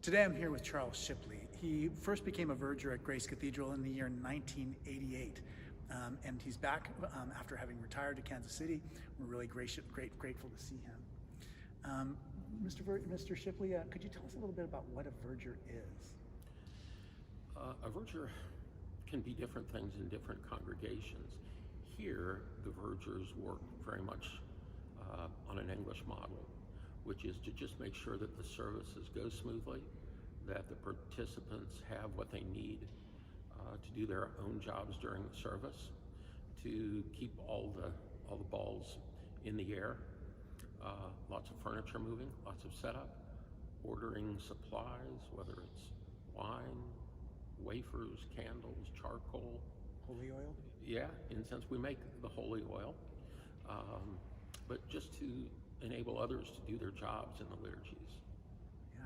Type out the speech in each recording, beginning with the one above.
Today I'm here with Charles Shipley. He first became a verger at Grace Cathedral in the year 1988. And he's back after having retired to Kansas City. We're really grateful to see him. Mr. Shipley, could you tell us a little bit about what a verger is? A verger can be different things in different congregations. Here, the vergers work very much on an English model, which is to just make sure that the services go smoothly, that the participants have what they need to do their own jobs during the service, to keep all the balls in the air, lots of furniture moving, lots of setup, ordering supplies, whether it's wine, wafers, candles, charcoal. Holy oil? Yeah, incense. We make the holy oil, but just to enable others to do their jobs in the liturgies. Yeah,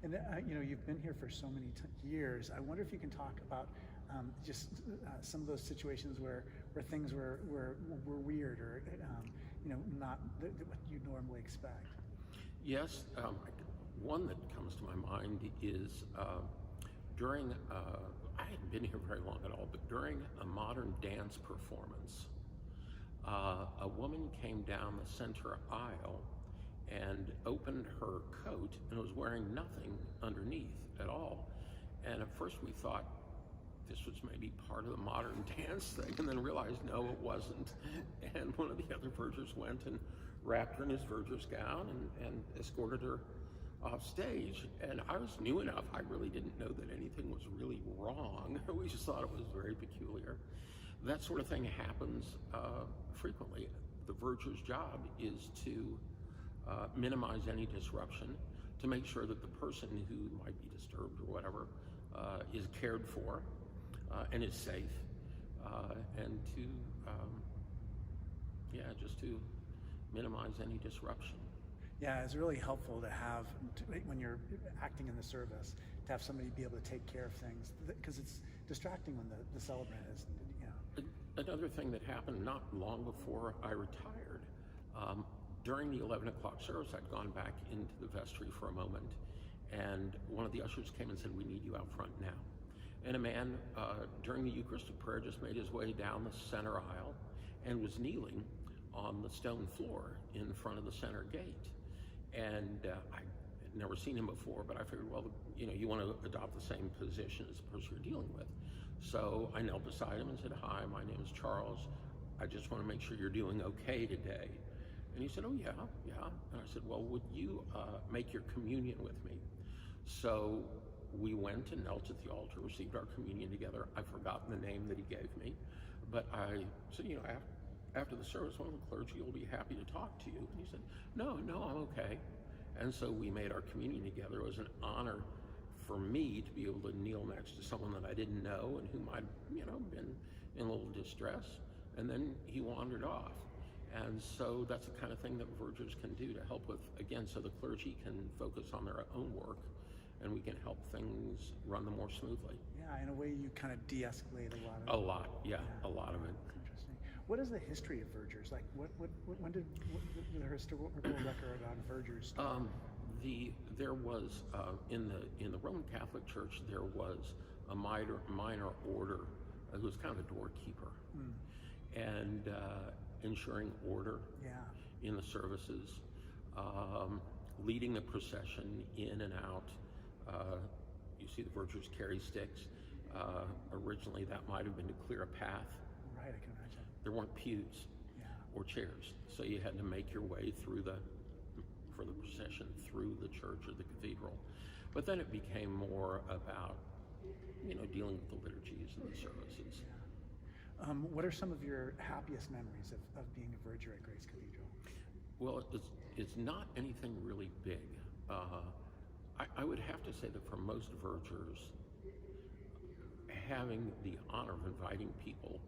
and you've been here for so many years. I wonder if you can talk about just some of those situations where things were weird or not what you normally expect. Yes, one that comes to my mind is during, I hadn't been here very long at all, but during a modern dance performance, a woman came down the center aisle and opened her coat and was wearing nothing underneath at all. And at first we thought this was maybe part of the modern dance thing, and then realized no, it wasn't. And one of the other vergers went and wrapped her in his verger's gown and escorted her off stage. And I was new enough, I really didn't know that anything was really wrong. We just thought it was very peculiar. That sort of thing happens frequently. The verger's job is to minimize any disruption, to make sure that the person who might be disturbed or whatever is cared for and is safe, and to just to minimize any disruption. Yeah, it's really helpful to have, when you're acting in the service, to have somebody be able to take care of things, because it's distracting when the celebrant is, Another thing that happened not long before I retired, during the 11 o'clock service, I'd gone back into the vestry for a moment, and one of the ushers came and said, "We need you out front now." And a man, during the Eucharistic prayer, just made his way down the center aisle and was kneeling on the stone floor in front of the center gate. And I had never seen him before, but I figured, well, you want to adopt the same position as the person you're dealing with. So I knelt beside him and said, "Hi, my name is Charles. I just want to make sure you're doing okay today." And he said, "Oh, yeah. And I said, "Well, would you make your communion with me?" So we went and knelt at the altar, received our communion together. I've forgotten the name that he gave me, but I said, after the service, one of the clergy will be happy to talk to you. And he said, no, I'm okay. And so we made our communion together. It was an honor for me to be able to kneel next to someone that I didn't know and who might, been in a little distress. And then he wandered off. And so that's the kind of thing that vergers can do to help with, again, so the clergy can focus on their own work and we can help things run them more smoothly. Yeah, in a way you kind of de-escalate a lot of it. A lot of it. That's interesting. What is the history of vergers? Like, when did the historical record on vergers start? There was in the Roman Catholic Church there was a minor order who was kind of a doorkeeper, and ensuring order in the services, leading the procession in and out. You see the vergers carry sticks. Originally that might have been to clear a path. Right, I can imagine. There weren't pews or chairs, so you had to make your way for the procession through the church or the cathedral. But then it became more about, dealing with the liturgies and the services. Yeah. What are some of your happiest memories of being a verger at Grace Cathedral? Well, it's not anything really big. I would have to say that for most vergers, having the honor of inviting people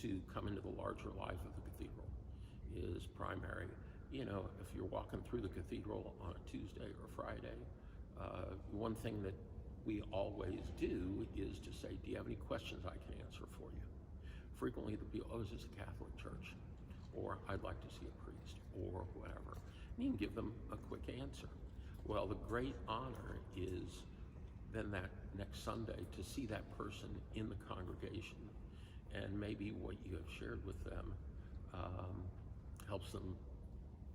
to come into the larger life of the cathedral is primary. If you're walking through the cathedral on a Tuesday or Friday, one thing that we always do is to say, "Do you have any questions I can answer for you?" Frequently the people, "Oh, is this a Catholic church?" Or "I'd like to see a priest," or whatever. And you can give them a quick answer. Well, the great honor is then that next Sunday to see that person in the congregation, and maybe what you have shared with them helps them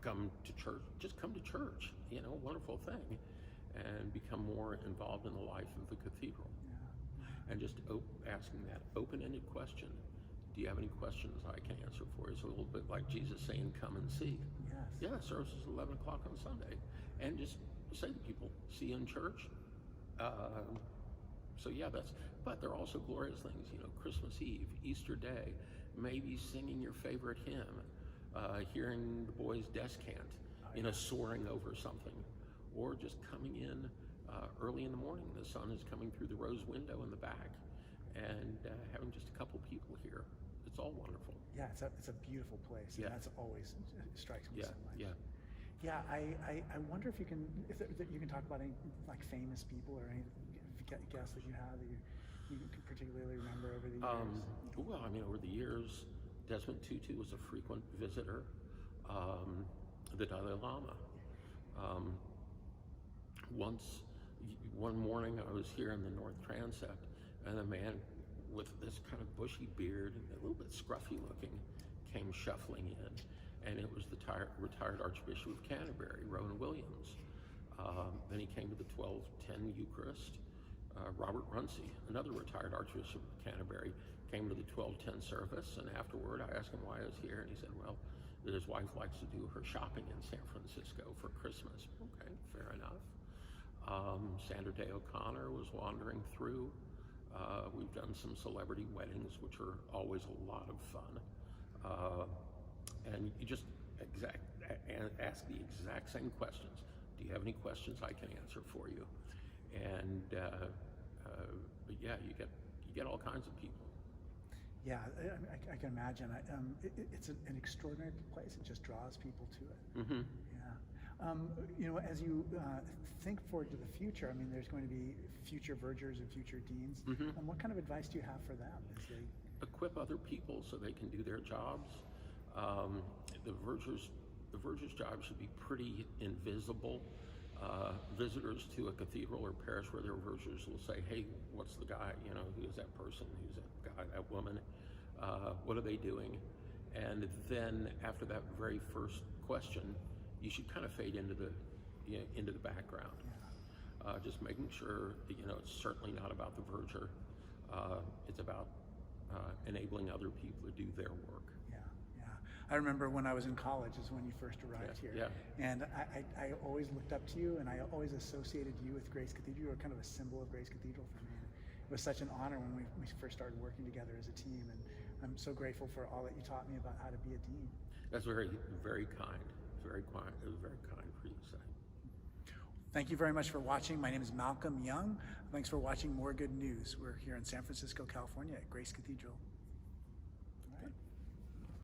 come to church, just come to church, wonderful thing, and become more involved in the life of the cathedral. Yeah. And just asking that open-ended question, do you have any questions I can answer for you? It's a little bit like Jesus saying, come and see. Yes. Yeah, service is 11 o'clock on Sunday. And just say to people, see you in church. So yeah, but there are also glorious things, Christmas Eve, Easter Day, maybe singing your favorite hymn, hearing the boys' descant, soaring over something, or just coming in early in the morning. The sun is coming through the rose window in the back, and having just a couple people here. It's all wonderful. Yeah, it's a beautiful place. Yeah. And that's always strikes me so much. Yeah. Yeah, I wonder if you can talk about any like famous people or any guests that you have that you can particularly remember over the years. Well, over the years, Desmond Tutu was a frequent visitor. The Dalai Lama. One morning, I was here in the North Transept, and a man with this kind of bushy beard, a little bit scruffy looking, came shuffling in, and it was the retired Archbishop of Canterbury, Rowan Williams. Then he came to the 12:10 Eucharist. Robert Runcie, another retired Archbishop of Canterbury, came to the 12:10 service, and afterward I asked him why I was here, and he said, well, that his wife likes to do her shopping in San Francisco for Christmas. Okay, fair enough. Sandra Day O'Connor was wandering through. We've done some celebrity weddings, which are always a lot of fun. And you just ask the exact same questions. Do you have any questions I can answer for you? And but yeah, you get all kinds of people. Yeah, I can imagine. It's an extraordinary place. It just draws people to it. Mm-hmm. Yeah. As you think forward to the future, there's going to be future vergers and future deans. Mm-hmm. What kind of advice do you have for them as they equip other people so they can do their jobs? The verger's job should be pretty invisible. Visitors to a cathedral or parish where there are vergers will say, hey, what's the guy? Who is that person? Who's that guy, that woman? What are they doing? And then after that very first question, you should kind of fade into the background. Yeah. Just making sure that, it's certainly not about the verger. It's about enabling other people to do their work. I remember when I was in college is when you first arrived here. Yeah. And I always looked up to you, and I always associated you with Grace Cathedral. You were kind of a symbol of Grace Cathedral for me. It was such an honor when we first started working together as a team, and I'm so grateful for all that you taught me about how to be a dean. That's very, very kind. Very kind. It was very kind for you to say. Thank you very much for watching. My name is Malcolm Young. Thanks for watching More Good News. We're here in San Francisco, California at Grace Cathedral.